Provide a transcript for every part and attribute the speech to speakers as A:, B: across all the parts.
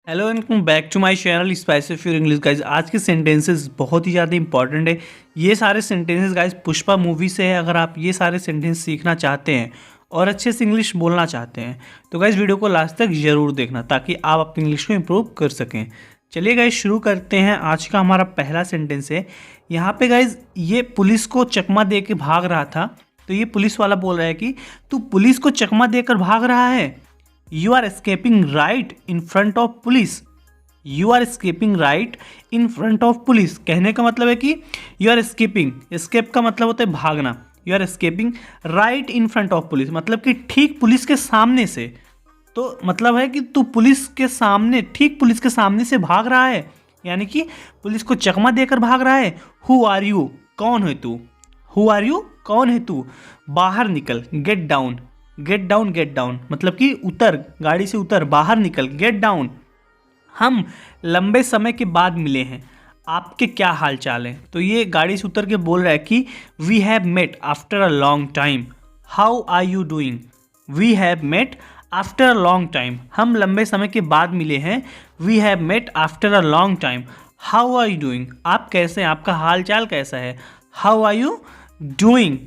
A: Hello and welcome back to my channel spicy for English guys. आज के sentences बहुत ही ज़्यादा इंपॉर्टेंट है। ये सारे सेंटेंसेस गाइज पुष्पा मूवी से है। अगर आप ये सारे सेंटेंस सीखना चाहते हैं और अच्छे से इंग्लिश बोलना चाहते हैं तो गाइज वीडियो को लास्ट तक ज़रूर देखना ताकि आप अपनी इंग्लिश को इम्प्रूव कर सकें। चलिए गाइज शुरू करते हैं। आज का हमारा पहला सेंटेंस है। यहाँ पे गाइज ये पुलिस को चकमा दे के भाग रहा था, तो ये पुलिस वाला बोल रहा है कि तू पुलिस को चकमा देकर भाग रहा है। You are escaping right in front of police. You are escaping right in front of police. कहने का मतलब है कि you are escaping. Escape का मतलब होता है भागना। You are escaping right in front of police मतलब कि ठीक पुलिस के सामने से। तो मतलब है कि तू पुलिस के सामने, ठीक पुलिस के सामने से भाग रहा है, यानी कि पुलिस को चकमा देकर भाग रहा है। Who are you? कौन है तू? Who are you? कौन है तू? बाहर निकल। Get down. Get down, get down मतलब कि उतर, गाड़ी से उतर, बाहर निकल, गेट डाउन। हम लंबे समय के बाद मिले हैं, आपके क्या हाल चाल है? तो ये गाड़ी से उतर के बोल रहा है कि we have met after a long time, how are you doing? We have met after a long time, हम लंबे समय के बाद मिले हैं। We have met after a long time, how are you doing? आप कैसे हैं, आपका हाल चाल कैसा है? How are you doing?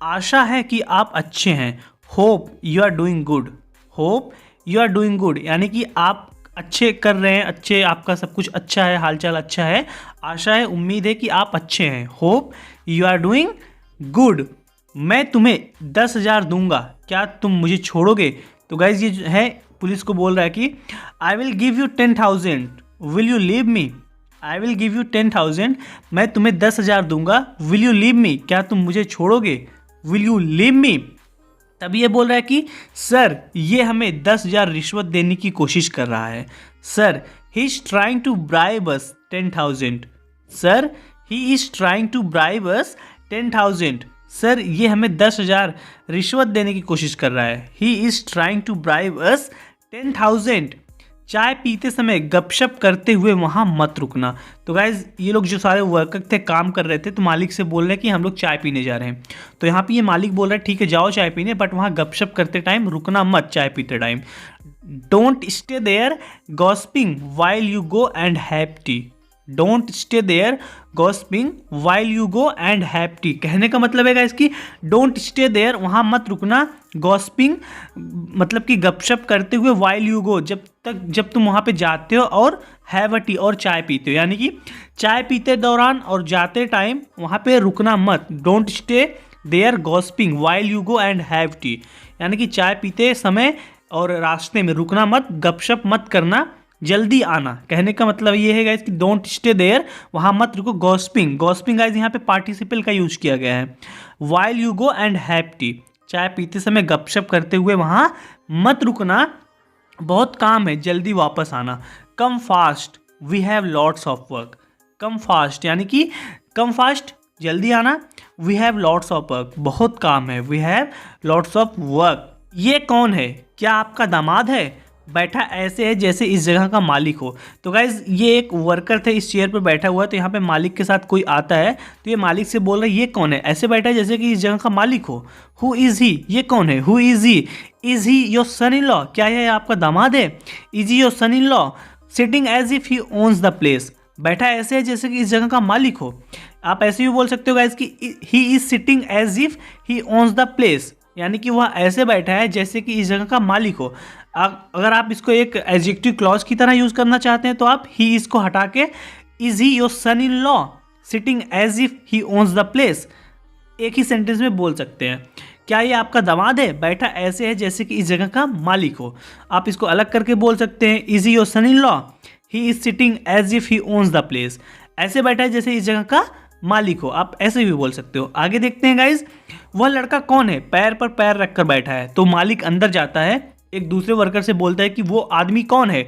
A: आशा है कि आप अच्छे हैं। Hope you are doing good. Hope you are doing good यानी कि आप अच्छे कर रहे हैं, अच्छे, आपका सब कुछ अच्छा है, हालचाल अच्छा है। आशा है, उम्मीद है कि आप अच्छे हैं। Hope you are doing good. मैं तुम्हें 10,000 दूंगा, क्या तुम मुझे छोड़ोगे? तो गाइज ये जो है पुलिस को बोल रहा है कि I will give you 10,000, will you leave me? I will give you 10,000, मैं तुम्हें 10,000 दूंगा। Will you leave me? क्या तुम मुझे छोड़ोगे? Will you leave me? तब ये बोल रहा है कि सर ये हमें 10,000 रिश्वत देने की कोशिश कर रहा है। Sir he is trying to bribe us 10,000। Sir he is trying to bribe us 10,000। Sir ये हमें 10,000 रिश्वत देने की कोशिश कर रहा है। He is trying to bribe us 10,000। चाय पीते समय गपशप करते हुए वहाँ मत रुकना। तो गाइज ये लोग जो सारे वर्कर थे, काम कर रहे थे, तो मालिक से बोल रहे हैं कि हम लोग चाय पीने जा रहे हैं। तो यहाँ पे ये मालिक बोल रहा है ठीक है जाओ चाय पीने, बट वहाँ गपशप करते टाइम रुकना मत। चाय पीते time don't stay there gossiping while you go and have tea. Don't stay there gossiping while you go and have tea. कहने का मतलब है इसकी डोंट स्टे देयर, वहाँ मत रुकना। गॉसिपिंग मतलब कि गपशप करते हुए, वाइल यू गो जब तुम वहाँ पे जाते हो, और हैव अ टी और चाय पीते हो, यानी कि चाय पीते दौरान और जाते टाइम वहाँ पे रुकना मत। Don't stay there gossiping while you go and have tea यानी कि चाय पीते समय और रास्ते में रुकना मत, गपशप मत करना, जल्दी आना। कहने का मतलब ये है गाइस कि डोंट स्टे देयर, वहाँ मत रुको। गॉसिपिंग, गॉसिपिंग गाइस यहाँ पे पार्टिसिपल का यूज किया गया है। While you go and have T, चाय पीते समय गपशप करते हुए वहाँ मत रुकना, बहुत काम है, जल्दी वापस आना। Come fast, we have lots of work. Come fast यानी कि कम फास्ट, जल्दी आना। We have lots of work, बहुत काम है। We have lots of work. ये कौन है? क्या आपका दामाद है? बैठा ऐसे है जैसे इस जगह का मालिक हो। तो गाइज ये एक वर्कर थे, इस चेयर पर बैठा हुआ है, तो यहाँ पे मालिक के साथ कोई आता है तो ये मालिक से बोल रहा है ये कौन है? ऐसे बैठा है जैसे कि इस जगह का मालिक हो। Who is he? ये कौन है? Who is he? Is he your son in law? क्या यह आपका दामाद है? Is he your son in law? Sitting as if he owns the place, बैठा ऐसे है जैसे कि इस जगह का मालिक हो। आप ऐसे भी बोल सकते हो गाइज कि he is sitting as if he owns the place, यानी कि वह ऐसे बैठा है जैसे कि इस जगह का मालिक हो। अगर आप इसको एक एडजेक्टिव क्लॉज की तरह यूज़ करना चाहते हैं तो आप ही इसको हटा के is he your son in law sitting as if he owns the place एक ही सेंटेंस में बोल सकते हैं। क्या ये आपका दामाद है? बैठा ऐसे है जैसे कि इस जगह का मालिक हो। आप इसको अलग करके बोल सकते हैं is he your son in law, he is sitting as if he owns the place, ऐसे बैठा है जैसे इस जगह का मालिक हो। आप ऐसे भी बोल सकते हो। आगे देखते हैं गाइज, वह लड़का कौन है? पैर पर पैर रखकर बैठा है। तो मालिक अंदर जाता है, एक दूसरे वर्कर से बोलता है कि वो आदमी कौन है?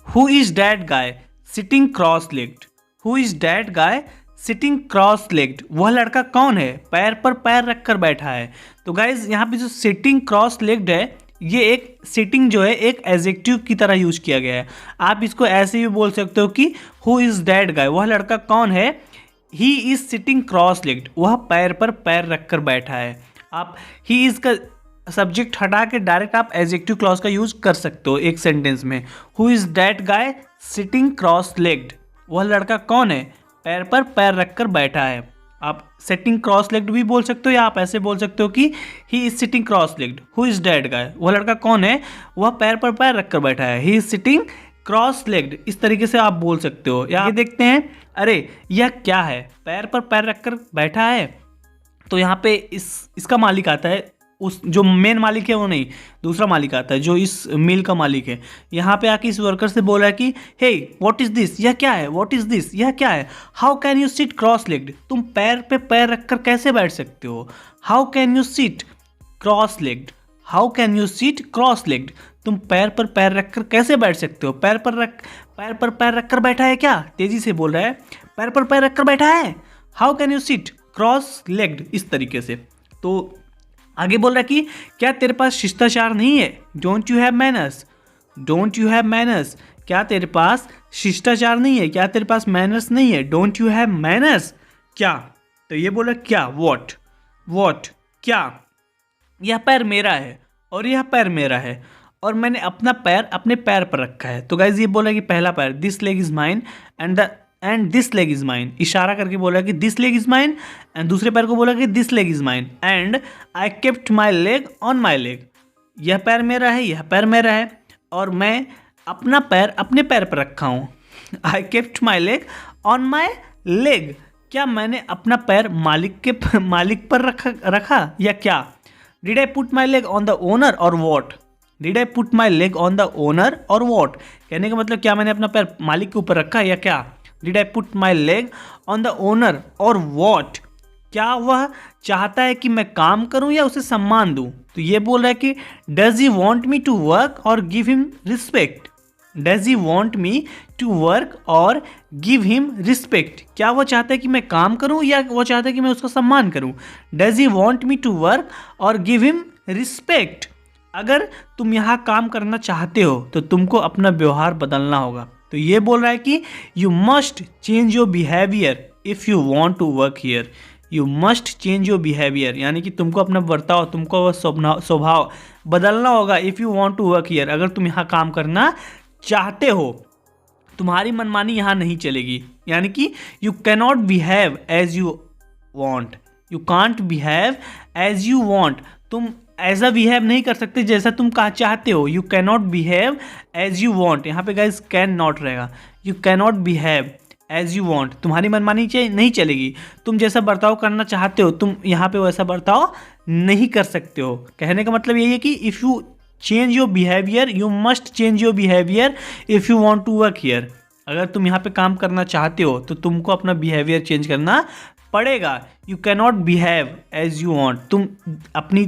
A: Who is that guy sitting cross legged? Who is that guy sitting cross legged? वह लड़का कौन है? पैर पर पैर रखकर बैठा है। तो गाइज यहाँ पे जो सिटिंग क्रॉस लेग्ड है, ये एक सिटिंग जो है एक एडजेक्टिव की तरह यूज किया गया है। आप इसको ऐसे भी बोल सकते हो कि हु इज डैट गाय? वह लड़का कौन है? He is sitting cross legged, वह पैर पर पैर रखकर बैठा है। आप ही इज का सब्जेक्ट हटा के डायरेक्ट आप एडजेक्टिव क्लॉज का यूज कर सकते हो एक सेंटेंस में। Who is that guy sitting cross legged, वह लड़का कौन है? पैर पर पैर रखकर बैठा है। आप सिटिंग क्रॉस लेग्ड भी बोल सकते हो या आप ऐसे बोल सकते हो कि he is sitting cross legged. Who is that guy, वह लड़का कौन है? वह पैर पर पैर रखकर बैठा है। He is sitting cross legged, इस तरीके से आप बोल सकते हो। या देखते हैं, अरे यह क्या है? पैर पर पैर रखकर बैठा है। तो यहाँ पे इसका मालिक आता है, उस जो मेन मालिक है वो नहीं, दूसरा मालिक आता है जो इस मिल का मालिक है। यहाँ पे आके इस वर्कर से बोला है कि हे व्हाट इज दिस, यह क्या है? व्हाट इज दिस, यह क्या है? How can you sit cross legged, तुम पैर पे पैर रखकर कैसे बैठ सकते हो? How can you sit cross legged, how can you sit cross legged, तुम पैर पर पैर रखकर कैसे बैठ सकते हो? पैर पर पैर रखकर बैठा है क्या? तेजी से बोल रहा है, पैर पर पैर रखकर बैठा है। How can you sit cross legged, इस तरीके से। तो आगे बोल रहा है कि क्या तेरे पास शिष्टाचार नहीं है? Don't you have manners, don't you have manners, क्या तेरे पास शिष्टाचार नहीं है? क्या तेरे पास मैनर्स नहीं है? डोंट यू हैव मैनर्स, क्या? तो ये बोला क्या? वॉट, क्या? यह पैर मेरा है और यह पैर मेरा है और मैंने अपना पैर अपने पैर पर रखा है। तो गाइज ये बोला कि पहला पैर, this leg is mine and this leg is mine, इशारा करके बोला कि this leg is mine, and दूसरे पैर को बोला कि this leg is mine, and I kept my leg on my leg, यह पैर मेरा है, यह पैर मेरा है और मैं अपना पैर अपने पैर पर रखा हूँ। I kept my leg on my leg, क्या मैंने अपना पैर मालिक पर रखा या क्या? Did I put my leg on the owner or what, did I put my leg on the owner or what, कहने का मतलब क्या मैंने अपना पैर मालिक के ऊपर रखा या क्या? Did I put my leg on the owner or what, क्या वह चाहता है कि मैं काम करूं या उसे सम्मान दूं? तो ये बोल रहा है कि does he want me to work और give him respect, does he want me to work और गिव हिम रिस्पेक्ट, क्या वो चाहता है कि मैं काम करूं या वो चाहता है कि मैं उसका सम्मान करूं? Does he want me to work और गिव हिम रिस्पेक्ट, अगर तुम यहाँ काम करना चाहते हो तो तुमको अपना व्यवहार बदलना होगा। तो ये बोल रहा है कि you must change your behaviour if you want to work here, you must change your behaviour, यानी कि तुमको अपना बर्ताव, तुमको वह स्वभाव बदलना होगा। If you want to work here, अगर तुम यहाँ काम करना चाहते हो, तुम्हारी मनमानी यहाँ नहीं चलेगी। यानी कि you cannot behave as you want, you can't behave as you want, तुम ऐसा बिहेव नहीं कर सकते जैसा तुम कहा चाहते हो। You cannot behave as you want, यहाँ पे गाइज कैन नॉट रहेगा। You cannot behave as you want, तुम्हारी मनमानी नहीं चलेगी, तुम जैसा बर्ताव करना चाहते हो तुम यहाँ पे वैसा बर्ताव नहीं कर सकते हो। कहने का मतलब यही है कि if you change your behaviour, you must change your behaviour if you want to work here, अगर तुम यहाँ पे काम करना चाहते हो तो तुमको अपना बिहेवियर चेंज करना पड़ेगा। You cannot behave as you want, तुम अपनी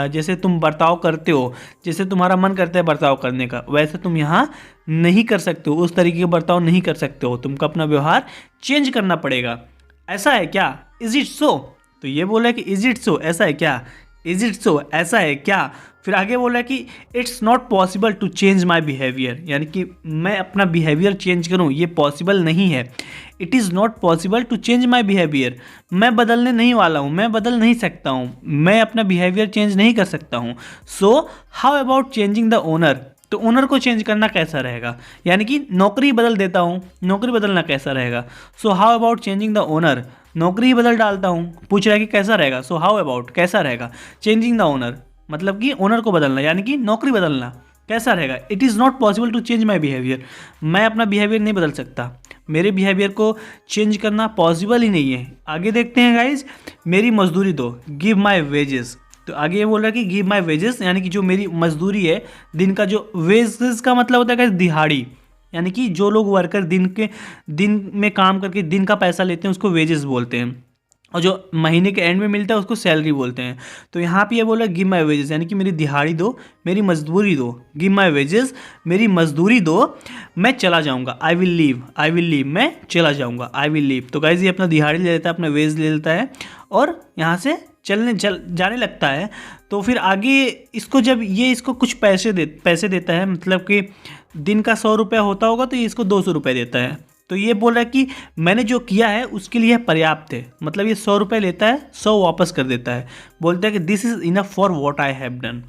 A: जैसे तुम बर्ताव करते हो, जैसे तुम्हारा मन करता है बर्ताव करने का, वैसे तुम यहाँ नहीं कर सकते हो, उस तरीके का बर्ताव नहीं कर सकते हो, तुमको अपना व्यवहार चेंज करना पड़ेगा। ऐसा है क्या? इज इट सो, तो ये बोला है कि इज इट सो, ऐसा है क्या? इज इट सो, ऐसा है क्या? फिर आगे बोला कि it's not possible to change my behaviour, यानी कि मैं अपना बिहेवियर चेंज करूँ ये पॉसिबल नहीं है। It is not possible to change my behaviour, मैं बदलने नहीं वाला हूँ, मैं बदल नहीं सकता हूँ, मैं अपना बिहेवियर चेंज नहीं कर सकता हूँ। So how about changing the owner, तो ओनर को चेंज करना कैसा रहेगा? यानी कि नौकरी बदल देता हूँ, नौकरी बदलना कैसा रहेगा? So how about changing the owner, नौकरी ही बदल डालता हूँ, पूछ रहा है कि कैसा रहेगा। सो हाउ अबाउट, कैसा रहेगा? चेंजिंग द ओनर मतलब कि ओनर को बदलना, यानी कि नौकरी बदलना कैसा रहेगा? It is not possible to change my behaviour, मैं अपना बिहेवियर नहीं बदल सकता, मेरे बिहेवियर को चेंज करना पॉसिबल ही नहीं है। आगे देखते हैं गाइज, मेरी मजदूरी दो, गिव माई वेजेस, तो आगे ये बोल रहा है कि गिव माई वेजेस, यानी कि जो मेरी मजदूरी है, दिन का जो वेजेस का मतलब होता है गाइज दिहाड़ी, यानी कि जो लोग वर्कर दिन में काम करके दिन का पैसा लेते हैं उसको वेजेस बोलते हैं, और जो महीने के एंड में मिलता है उसको सैलरी बोलते हैं। तो यहाँ पे ये बोला गिव माई वेजेस, यानी कि मेरी दिहाड़ी दो, मेरी मजदूरी दो, गिव माई वेजेस, मेरी मजदूरी दो, मैं चला जाऊँगा, आई विल लीव, मैं चला जाऊँगा, आई विल लीव। तो गाइज ये अपना दिहाड़ी ले लेता है, अपना वेज ले लेता है और यहाँ से जाने लगता है। तो फिर आगे इसको जब ये इसको कुछ पैसे देता है, मतलब कि दिन का 100 रुपया होता होगा तो ये इसको 200 रुपये देता है। तो ये बोल रहा है कि मैंने जो किया है उसके लिए पर्याप्त है, मतलब ये 100 रुपये लेता है, 100 वापस कर देता है, बोलता है कि this is enough for what I have done,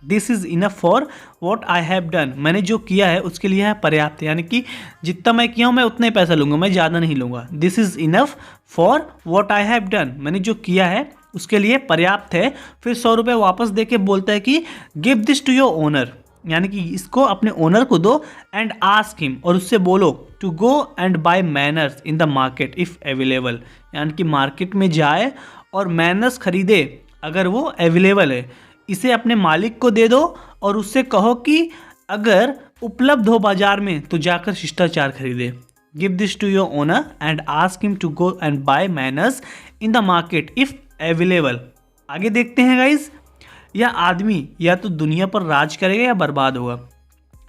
A: this is enough for what I have done, मैंने जो किया है उसके लिए है पर्याप्त, यानी कि जितना मैं किया हूँ मैं उतना ही पैसा लूँगा, मैं ज़्यादा नहीं लूँगा। This is enough for what I have done, मैंने जो किया है उसके लिए पर्याप्त है। फिर 100 रुपये वापस दे के बोलता है कि give this to your owner, यानी कि इसको अपने ओनर को दो, एंड आस्क हिम, और उससे बोलो to go and buy manners in the market if available, यानी कि मार्केट में जाए और मैनर्स खरीदे अगर वो अवेलेबल है। इसे अपने मालिक को दे दो और उससे कहो कि अगर उपलब्ध हो बाजार में तो जाकर शिष्टाचार खरीदे। Give this to your owner and ask him to go and buy manners in the market if available. आगे देखते हैं गाइज, यह आदमी या तो दुनिया पर राज करेगा या बर्बाद होगा।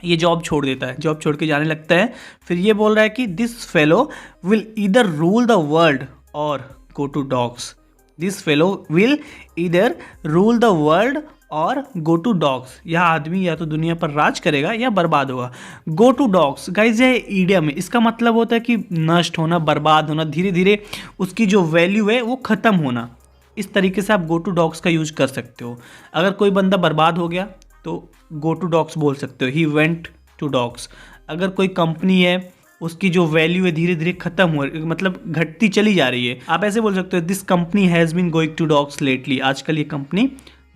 A: ये जॉब छोड़ देता है, जॉब छोड़ के जाने लगता है। फिर ये बोल रहा है कि this fellow will either rule the world or go to dogs. This fellow will either rule the world or go to dogs. यह आदमी या तो दुनिया पर राज करेगा या बर्बाद होगा। गो टू डॉग्स गाइज यह ईडियम है, इसका मतलब होता है कि नष्ट होना, बर्बाद होना, धीरे धीरे उसकी जो वैल्यू है वो ख़त्म होना। इस तरीके से आप गो टू डॉग्स का यूज कर सकते हो। अगर कोई बंदा बर्बाद हो गया तो गो टू डॉग्स बोल सकते हो, ही वेंट टू डॉग्स। अगर कोई कंपनी है उसकी जो वैल्यू है धीरे धीरे खत्म हो, मतलब घटती चली जा रही है, आप ऐसे बोल सकते हो this company has been going to dogs lately, आजकल ये कंपनी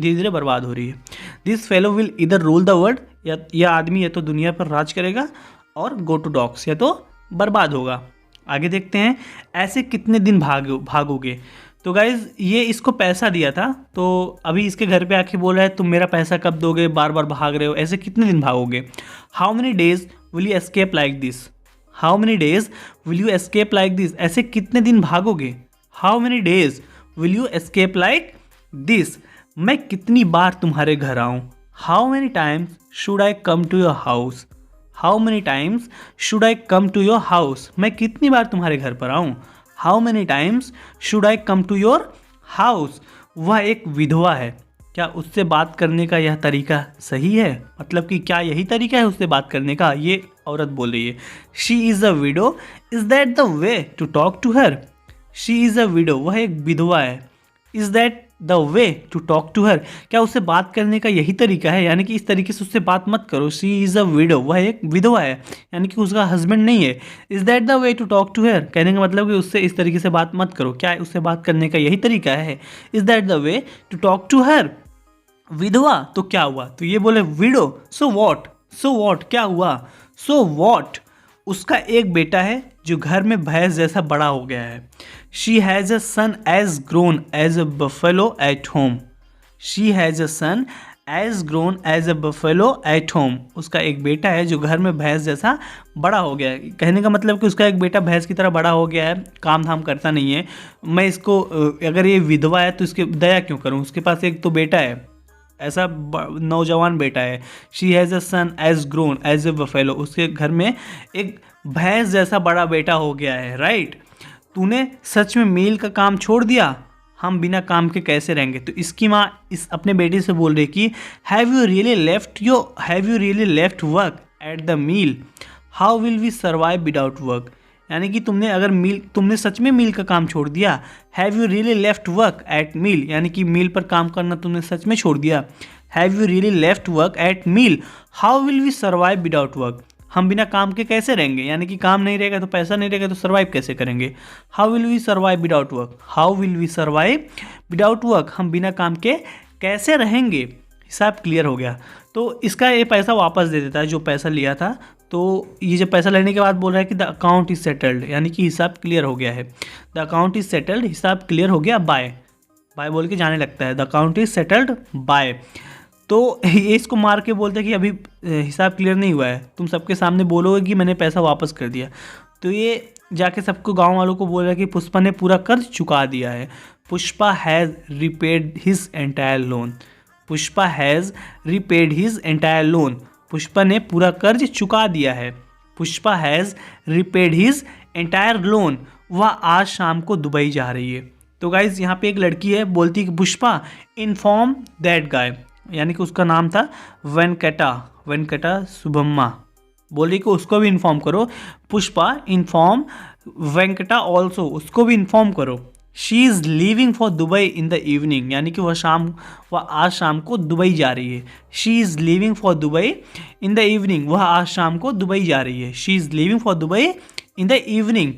A: धीरे धीरे बर्बाद हो रही है। This fellow will either rule the world, या आदमी या तो दुनिया पर राज करेगा और गो टू डॉग्स, या तो बर्बाद होगा। आगे देखते हैं, ऐसे कितने दिन भागोगे। तो गाइज़ ये इसको पैसा दिया था, तो अभी इसके घर पे आके बोल रहा है तुम मेरा पैसा कब दोगे, बार बार भाग रहे हो, ऐसे कितने दिन भागोगे। How many days will you escape like this, how many days will you escape like this, ऐसे कितने दिन भागोगे। How many days will you escape like this, मैं कितनी बार तुम्हारे घर आऊँ। How many times should I come to your house, how many times should I come to your house, मैं कितनी बार तुम्हारे घर पर आऊँ। How many times should I come to your house. वह एक विधवा है, क्या उससे बात करने का यह तरीका सही है, मतलब कि क्या यही तरीका है उससे बात करने का। ये औरत बोल रही है she is a widow, is that the way to talk to her. She is a widow, वह एक विधवा है। Is that the way to talk to her, क्या उससे बात करने का यही तरीका है, यानी कि इस तरीके से उससे बात मत करो। शी इज़ अ विडो, वह एक विधवा है, यानी कि उसका हस्बैंड नहीं है। Is that the way to talk to her, कहने का मतलब कि उससे इस तरीके से बात मत करो, क्या उससे बात करने का यही तरीका है। Is that the way to talk to her. विधवा तो क्या हुआ, तो ये बोले widow, so what, so what क्या हुआ, सो वॉट। उसका एक बेटा है जो घर में भैंस जैसा बड़ा हो गया है। She has a son as grown as a buffalo at home, she has a son as grown as a buffalo at home. उसका एक बेटा है जो घर में भैंस जैसा बड़ा हो गया है, कहने का मतलब कि उसका एक बेटा भैंस की तरह बड़ा हो गया है, काम धाम करता नहीं है। मैं इसको, अगर ये विधवा है तो इसके दया क्यों करूँ, उसके पास एक तो बेटा है, ऐसा नौजवान बेटा है। She has a son as grown as a buffalo, उसके घर में एक भैंस जैसा बड़ा बेटा हो गया है, राइट। तूने सच में मील का काम छोड़ दिया, हम बिना काम के कैसे रहेंगे। तो इसकी माँ इस अपने बेटे से बोल रही कि have you really left work at the mill, how will we survive without work. यानी कि तुमने सच में मील का काम छोड़ दिया। Have you really left work at mill, यानी कि मील पर काम करना तुमने सच में छोड़ दिया। Have you really left work at mill, how will we survive without work, हम बिना काम के कैसे रहेंगे, यानी कि काम नहीं रहेगा तो पैसा नहीं रहेगा तो सर्वाइव कैसे करेंगे। How will we survive without work, how will we survive without work, हम बिना काम के कैसे रहेंगे। हिसाब क्लियर हो गया, तो इसका ये पैसा वापस दे देता है जो पैसा लिया था। तो ये जब पैसा लेने के बाद बोल रहा है कि द अकाउंट इज सेटल्ड, यानी कि हिसाब क्लियर हो गया है। द अकाउंट इज सेटल्ड, हिसाब क्लियर हो गया बाय, बाय बोल के जाने लगता है। The account is settled bye, तो ये इसको मार के बोलते हैं कि अभी हिसाब क्लियर नहीं हुआ है, तुम सबके सामने बोलोगे कि मैंने पैसा वापस कर दिया। तो ये जाके सबको, गांव वालों को बोल रहा है कि पुष्पा ने पूरा कर्ज चुका दिया है। Pushpa has repaid his entire loan, Pushpa has repaid his entire loan, Pushpa ने पूरा कर्ज चुका दिया है। Pushpa has repaid his entire loan, वह आज शाम को दुबई जा रही है। तो गाइज़ यहाँ पे एक लड़की है, बोलती है कि पुष्पा इन्फॉर्म दैट गाय, यानी कि उसका नाम था वेंकटा सुब्बम्मा, बोली कि उसको भी इन्फॉर्म करो। पुष्पा इन्फॉर्म वेंकटा ऑल्सो, उसको भी इन्फॉर्म करो। She is leaving for Dubai in the evening, यानी कि वह आज शाम को दुबई जा रही है। She is leaving for Dubai in the evening, वह आज शाम को दुबई जा रही है। She is leaving for Dubai in the evening,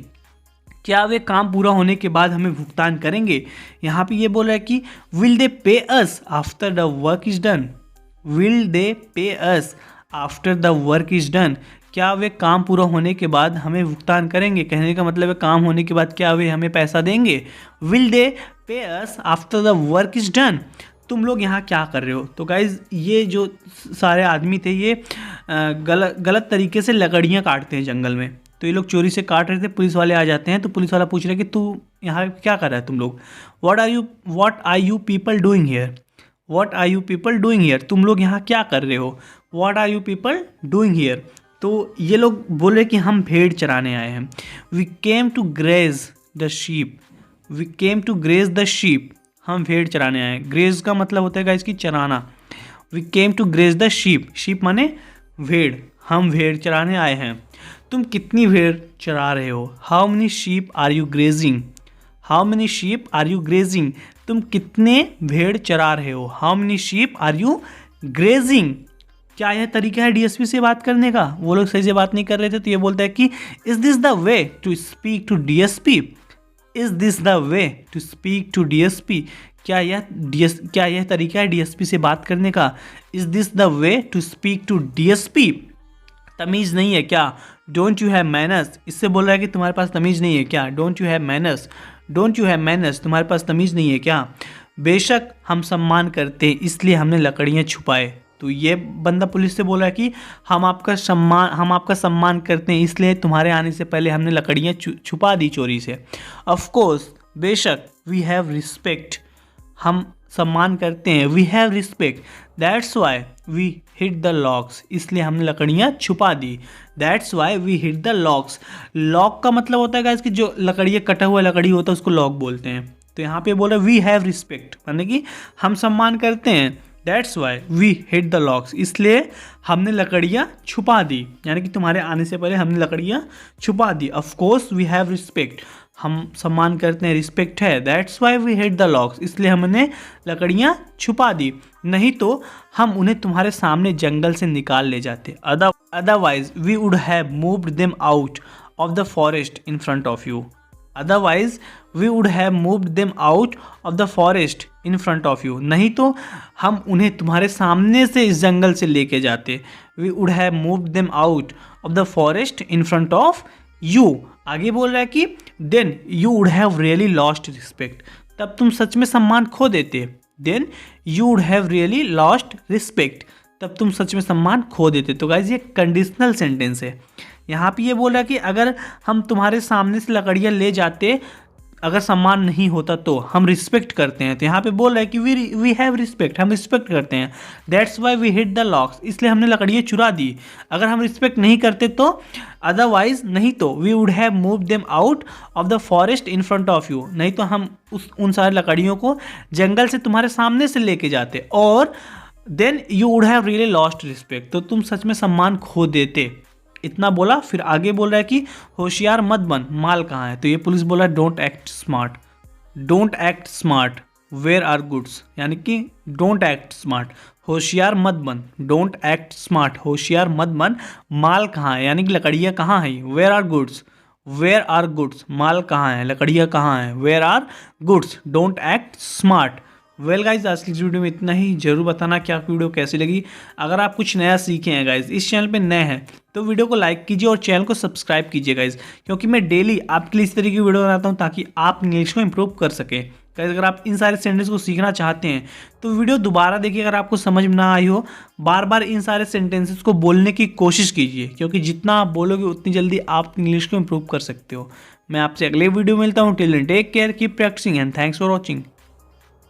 A: क्या वे काम पूरा होने के बाद हमें भुगतान करेंगे। यहाँ पे ये बोल रहा है कि will they pay us after the work is done, will they pay us after the work is done, क्या वे काम पूरा होने के बाद हमें भुगतान करेंगे। कहने का मतलब है काम होने के बाद क्या वे हमें पैसा देंगे। Will they pay us after the work is done, तुम लोग यहाँ क्या कर रहे हो। तो गाइज ये जो सारे आदमी थे ये गलत तरीके से लकड़ियाँ काटते हैं जंगल में। तो ये लोग चोरी से काट रहे थे, पुलिस वाले आ जाते हैं। तो पुलिस वाला पूछ रहा है कि तू यहाँ क्या कर रहा है तुम लोग। What are you people doing here, what are you people doing here, तुम लोग यहाँ क्या कर रहे हो। What are you people doing here, तो ये लोग बोले कि हम भेड़ चराने आए हैं। We came to graze the sheep, we came to graze the sheep, हम भेड़ चराने आए हैं। ग्रेज का मतलब होता है गाइस कि चराना। We came to graze the sheep, sheep माने भेड़, हम भेड़ चराने आए हैं। तुम कितनी भेड़ चरा रहे हो। How many sheep are you grazing, how many sheep are you grazing, तुम कितने भेड़ चरा रहे हो। How many sheep are you grazing, क्या यह तरीका है डीएसपी से बात करने का। वो लोग सही से बात नहीं कर रहे थे, तो ये बोलता है कि is this the way to speak to DSP, is this the way to speak to DSP, क्या यह तरीका है डीएसपी से बात करने का। Is this the way to speak to DSP, तमीज़ नहीं है क्या। डोंट यू हैव मैनर्स, इससे बोल रहा है कि तुम्हारे पास तमीज़ नहीं है क्या। Don't you have manners, don't you have manners, तुम्हारे पास तमीज़ नहीं है क्या। बेशक हम सम्मान करते हैं इसलिए हमने लकड़ियाँ छुपाए। तो ये बंदा पुलिस से बोला कि हम आपका सम्मान करते हैं इसलिए तुम्हारे आने से पहले हमने लकड़ियाँ छुपा दी चोरी से। ऑफ कोर्स, बेशक, वी हैव रिस्पेक्ट, हम सम्मान करते हैं। We have respect, that's why we hit the logs, इसलिए हमने लकड़ियाँ छुपा दी। That's why we hit the logs, log का मतलब होता है गाइस कि जो लकड़ियाँ कटा हुआ लकड़ी होता है उसको लॉक बोलते हैं। तो यहाँ पे बोल रहे वी हैव रिस्पेक्ट, यानी कि हम सम्मान करते हैं। That's why we hit the logs, इसलिए हमने लकड़ियाँ छुपा दी, यानी कि तुम्हारे आने से पहले हमने लकड़ियाँ छुपा दी। Of course we have respect, हम सम्मान करते हैं, रिस्पेक्ट है। That's why we hit the logs, इसलिए हमने लकड़ियाँ छुपा दी, नहीं तो हम उन्हें तुम्हारे सामने जंगल से निकाल ले जाते। Otherwise we would have moved them out of the forest in front of you, otherwise we would have moved them out of the forest in front of you, नहीं तो हम उन्हें तुम्हारे सामने से इस जंगल से लेके जाते। We would have moved them out of the forest in front of you. आगे बोल रहा है कि then you would have really lost respect, तब तुम सच में सम्मान खो देते। Then you would have really lost respect, तब तुम सच में सम्मान खो देते। तो गाइज ये कंडीशनल सेंटेंस है। यहाँ पे ये बोल रहा है कि अगर हम तुम्हारे सामने से लकड़ियाँ ले जाते, अगर सम्मान नहीं होता तो हम रिस्पेक्ट करते हैं। तो यहाँ पे बोल रहा है कि वी हैव रिस्पेक्ट, हम रिस्पेक्ट करते हैं। That's why we hit the logs, इसलिए हमने लकड़ियाँ चुरा दी। अगर हम रिस्पेक्ट नहीं करते तो, अदरवाइज नहीं तो, we would have move them out of the forest in front of you, नहीं तो हम उन सारे लकड़ियों को जंगल से तुम्हारे सामने से लेके जाते। और then you would have really lost respect, तो तुम सच में सम्मान खो देते। इतना बोला, फिर आगे बोल रहा है कि होशियार मत बन, माल कहाँ है। तो ये पुलिस बोला don't act smart, don't act smart, where are goods, यानी कि डोंट एक्ट स्मार्ट, होशियार मत बन। डोंट एक्ट स्मार्ट, होशियार मत बन, माल कहाँ है, यानी कि लकड़ियाँ कहाँ है। Where are goods, where are goods, माल कहाँ है, लकड़ियाँ कहाँ है। Where are goods, don't act smart. Well guys, आज की इस वीडियो में इतना ही। जरूर बताना कि आपकी वीडियो कैसी लगी। अगर आप कुछ नया सीखे हैं गाइज, इस चैनल पे नए हैं तो वीडियो को लाइक कीजिए और चैनल को सब्सक्राइब कीजिए गाइज, क्योंकि मैं डेली आपके लिए इस तरीके की वीडियो बनाता हूँ ताकि आप इंग्लिश को इंप्रूव कर सकें। गाइज अगर आप इन सारे सेंटेंस को सीखना चाहते हैं तो वीडियो दोबारा देखिए। अगर आपको समझ में ना आई हो, बार बार इन सारे सेंटेंसेस को बोलने की कोशिश कीजिए, क्योंकि जितना आप बोलोगे उतनी जल्दी आप इंग्लिश को इंप्रूव कर सकते हो। मैं आपसे अगले वीडियो में मिलता हूँ। Till then take care, keep practising and thanks for watching.